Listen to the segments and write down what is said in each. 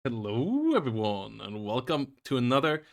Hello everyone and welcome to another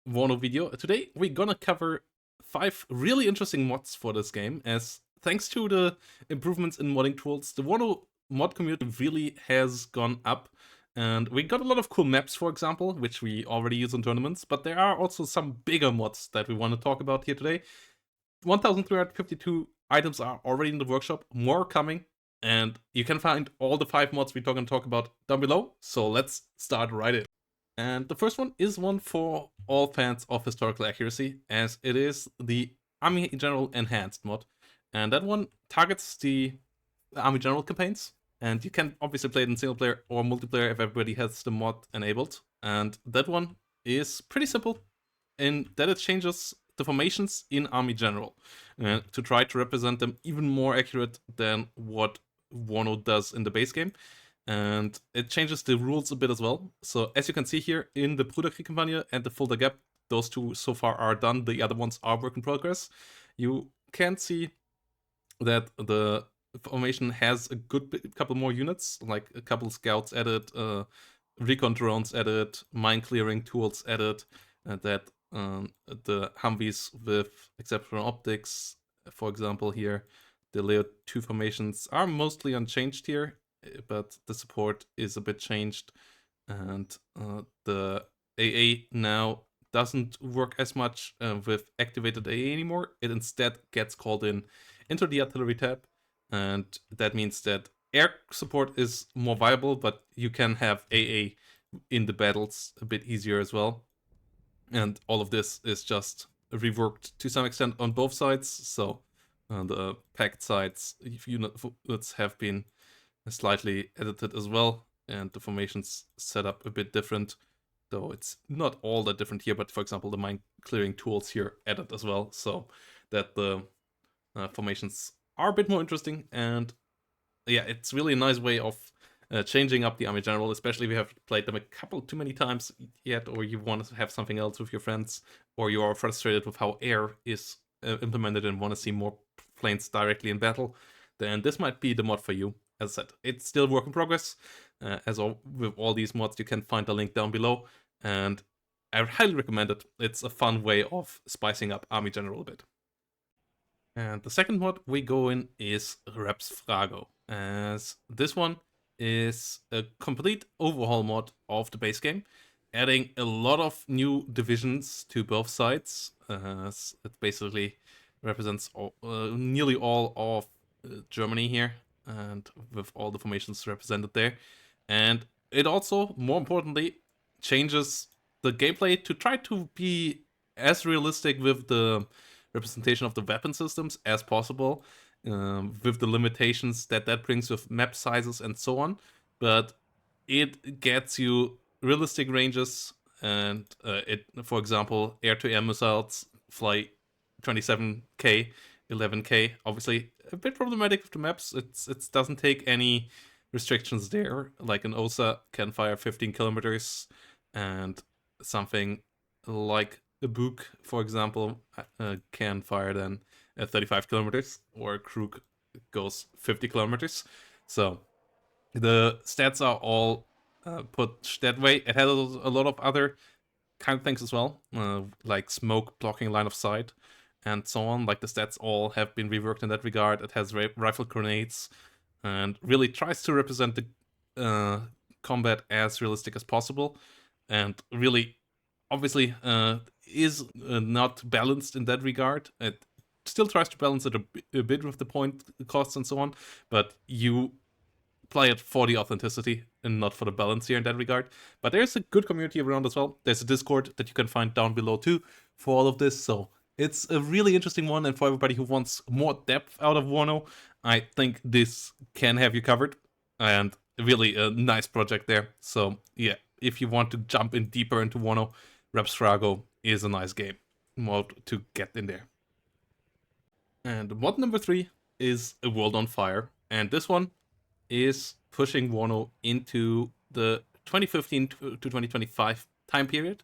WARNO video. Today we're gonna cover 5 really interesting mods for this game, as thanks to the improvements in modding tools, the WARNO mod community really has gone up, and we got a lot of cool maps, for example, which we already use in tournaments, but there are also some bigger mods that we want to talk about here today. 1352 items are already in the workshop, more coming, and you can find all the 5 mods we're going to talk about down below, so let's start right in. And the first one is one for all fans of historical accuracy, as it is the Army General Enhanced mod, and that one targets the Army General campaigns, and you can obviously play it in single player or multiplayer if everybody has the mod enabled, and that one is pretty simple in that it changes the formations in Army General to try to represent them even more accurate than what WARNO does in the base game. And it changes the rules a bit as well. So as you can see here in the Bruderkrieg-Kampagne and the Fulda Gap, those two so far are done. The other ones are work in progress. You can see that the formation has a good couple more units, like a couple scouts added, recon drones added, mine clearing tools added, that the Humvees with exceptional optics, for example, here, the Layer 2 formations are mostly unchanged here, but the support is a bit changed, and the AA now doesn't work as much with activated AA anymore. It instead gets called into the artillery tab, and that means that air support is more viable, but you can have AA in the battles a bit easier as well. And all of this is just reworked to some extent on both sides, so the packed sides units have been slightly edited as well, and the formations set up a bit different, though it's not all that different here. But for example, the mine clearing tools here added as well, so that the formations are a bit more interesting. And yeah, it's really a nice way of changing up the Army General, especially if you have played them a couple too many times yet, or you want to have something else with your friends, or you are frustrated with how air is implemented and want to see more planes directly in battle, then this might be the mod for you. As I said, it's still work in progress. With all these mods, you can find the link down below, and I highly recommend it. It's a fun way of spicing up Army General a bit. And the second mod we go in is Repsfrago, as this one is a complete overhaul mod of the base game, adding a lot of new divisions to both sides. As it basically represents nearly all of Germany here, and with all the formations represented there. And it also, more importantly, changes the gameplay to try to be as realistic with the representation of the weapon systems as possible, with the limitations that brings with map sizes and so on. But it gets you realistic ranges, and for example, air-to-air missiles fly 27k, 11k. Obviously, a bit problematic with the maps. It doesn't take any restrictions there. Like an OSA can fire 15 kilometers, and something like a Book, for example, can fire then at 35 kilometers, or a Krug goes 50 kilometers. So the stats are all put that way. It has a lot of other kind of things as well, like smoke blocking line of sight and so on. Like the stats all have been reworked in that regard. It has rifle grenades, and really tries to represent the combat as realistic as possible, and really obviously is not balanced in that regard. It still tries to balance it a bit with the point costs and so on, but you play it for the authenticity and not for the balance here in that regard. But there's a good community around as well. There's a Discord that you can find down below too for all of this, so it's a really interesting one, and for everybody who wants more depth out of WARNO, I think this can have you covered, and really a nice project there. So yeah, if you want to jump in deeper into WARNO, Repsfrago is a nice game mode to get in there. And mod number 3 is A World on Fire, and this one is pushing WARNO into the 2015 to 2025 time period,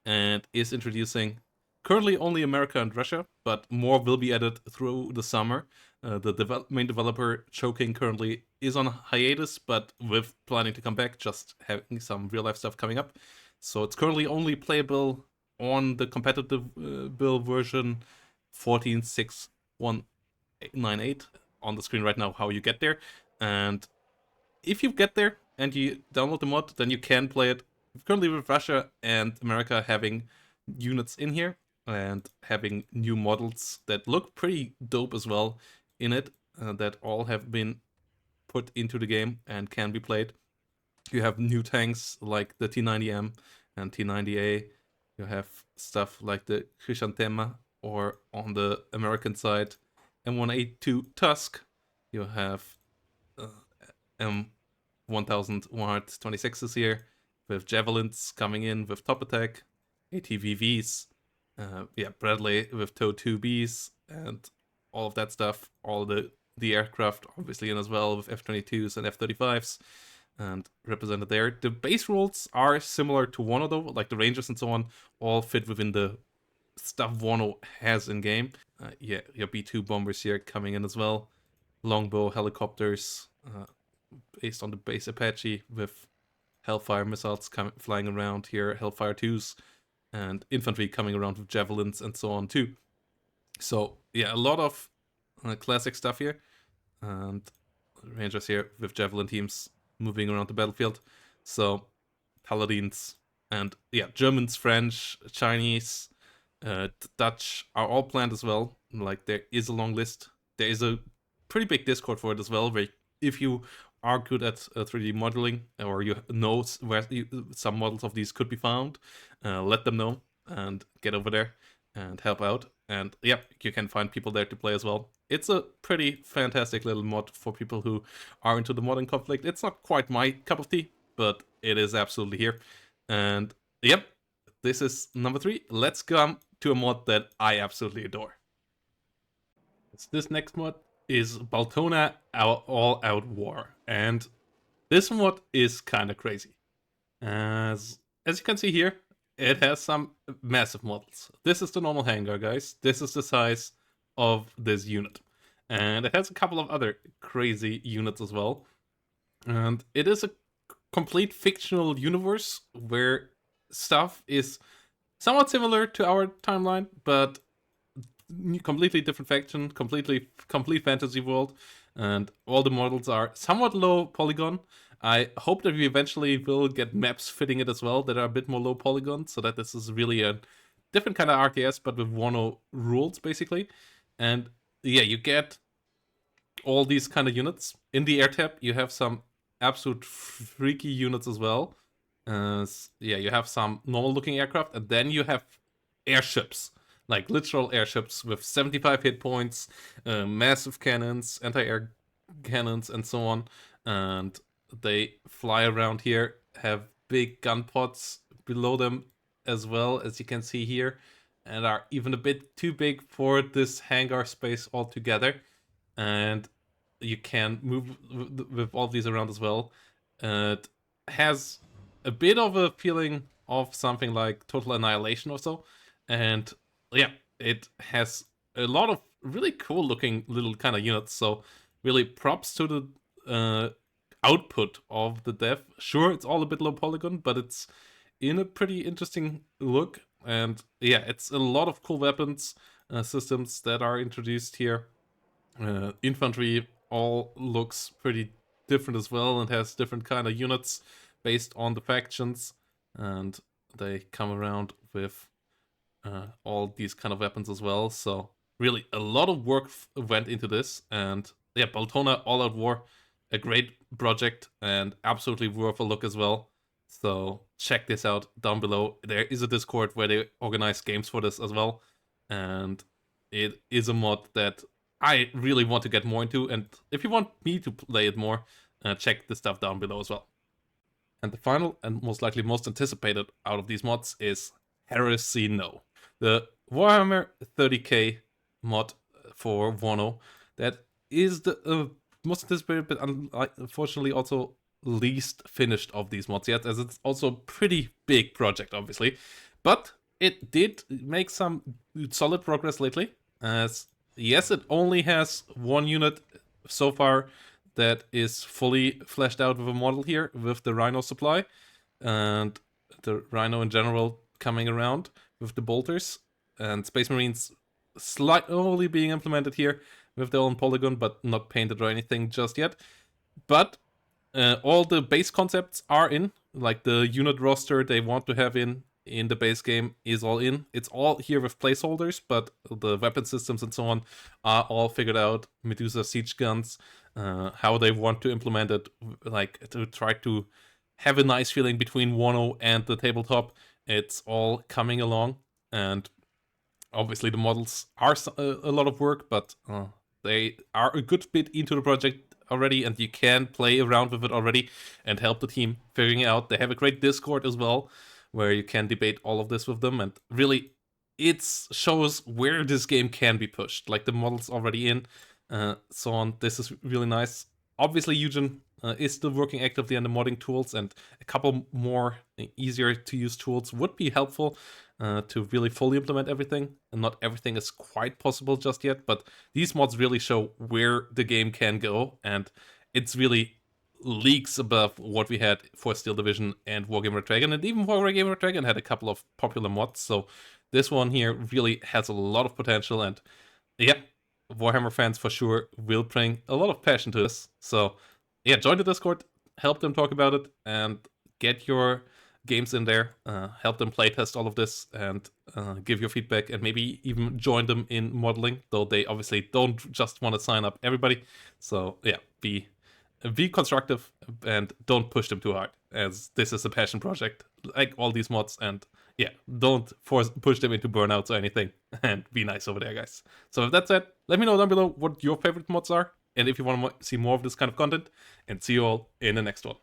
and is introducing currently only America and Russia, but more will be added through the summer. The main developer, Choking, currently is on hiatus, but with planning to come back, just having some real life stuff coming up. So it's currently only playable on the competitive build version 14.6.198 on the screen right now, how you get there. And if you get there and you download the mod, then you can play it currently with Russia and America having units in here and having new models that look pretty dope as well in it, that all have been put into the game and can be played. You have new tanks like the T90M and T90A. You have stuff like the Chrysanthema, or on the American side, M182 Tusk. You have M1126 here, with Javelins coming in with top attack, ATVVs, Bradley with TOW 2Bs, and all of that stuff. All the aircraft obviously in as well, with F-22s and F-35s, and represented there. The base rules are similar to WARNO though, like the Rangers and so on, all fit within the stuff WARNO has in game. Your B-2 bombers here coming in as well, longbow helicopters, based on the base Apache, with Hellfire missiles flying around here, Hellfire 2s, and infantry coming around with javelins and so on too. So yeah, a lot of classic stuff here, and Rangers here with javelin teams moving around the battlefield. So Paladins and Germans, French, Chinese, Dutch are all planned as well. Like, there is a long list. There is a pretty big Discord for it as well, where if you are good at 3D modeling, or you know where some models of these could be found, let them know and get over there and help out. And yeah, you can find people there to play as well. It's a pretty fantastic little mod for people who are into the modern conflict. It's not quite my cup of tea, but it is absolutely here. And yep, this is number 3. Let's come to a mod that I absolutely adore. This next mod is Baltona All Out War, and this mod is kind of crazy. As you can see here, it has some massive models. This is the normal hangar, guys. This is the size of this unit. And it has a couple of other crazy units as well. And it is a complete fictional universe where stuff is somewhat similar to our timeline, but completely different faction, complete fantasy world, and all the models are somewhat low polygon. I hope that we eventually will get maps fitting it as well that are a bit more low polygon, so that this is really a different kind of RTS, but with WARNO rules, basically. And yeah, you get all these kind of units. In the air tab, you have some absolute freaky units as well. You have some normal looking aircraft, and then you have airships, like literal airships with 75 hit points, massive cannons, anti-air cannons, and so on. And they fly around here, have big gun pods below them as well, as you can see here, and are even a bit too big for this hangar space altogether. And you can move with all these around as well. It has a bit of a feeling of something like Total Annihilation or so. And yeah, it has a lot of really cool looking little kind of units. So really props to the output of the dev. Sure, it's all a bit low polygon, but it's in a pretty interesting look. And yeah, it's a lot of cool weapons systems that are introduced here. Infantry all looks pretty different as well, and has different kind of units based on the factions, and they come around with all these kind of weapons as well. So really a lot of work went into this, and yeah, Baltona All Out War, a great project and absolutely worth a look as well. So check this out down below. There is a Discord where they organize games for this as well, and it is a mod that I really want to get more into, and if you want me to play it more, check the stuff down below as well. And the final and most likely most anticipated out of these mods is Heresy No, the Warhammer 30k mod for WARNO that is the most anticipated, but unfortunately also least finished of these mods yet, as it's also a pretty big project, obviously. But it did make some solid progress lately. As yes, it only has one unit so far that is fully fleshed out with a model here with the Rhino supply, and the Rhino in general coming around with the bolters, and Space Marines slightly being implemented here with their own polygon, but not painted or anything just yet. But all the base concepts are in, like the unit roster they want to have in the base game is all in. It's all here with placeholders, but the weapon systems and so on are all figured out. Medusa siege guns, how they want to implement it, like to try to have a nice feeling between WARNO and the tabletop. It's all coming along, and obviously the models are a lot of work, but they are a good bit into the project already, and you can play around with it already and help the team figuring it out. They have a great Discord as well, where you can debate all of this with them, and really it shows where this game can be pushed. Like the model's already in, so on. This is really nice. Obviously, Eugen is still working actively on the modding tools, and a couple more easier to use tools would be helpful to really fully implement everything. And not everything is quite possible just yet, but these mods really show where the game can go, and it's really leagues above what we had for Steel Division and Warhammer Dragon, and even Warhammer Dragon had a couple of popular mods, so this one here really has a lot of potential, and yeah, Warhammer fans for sure will bring a lot of passion to this. So yeah, join the Discord, help them talk about it, and get your games in there, help them playtest all of this, and give your feedback, and maybe even join them in modeling, though they obviously don't just want to sign up everybody. So yeah, be constructive and don't push them too hard, as this is a passion project like all these mods, and yeah, don't push them into burnouts or anything, and be nice over there, guys. So with that said, let me know down below what your favorite mods are, and if you want to see more of this kind of content, and see you all in the next one.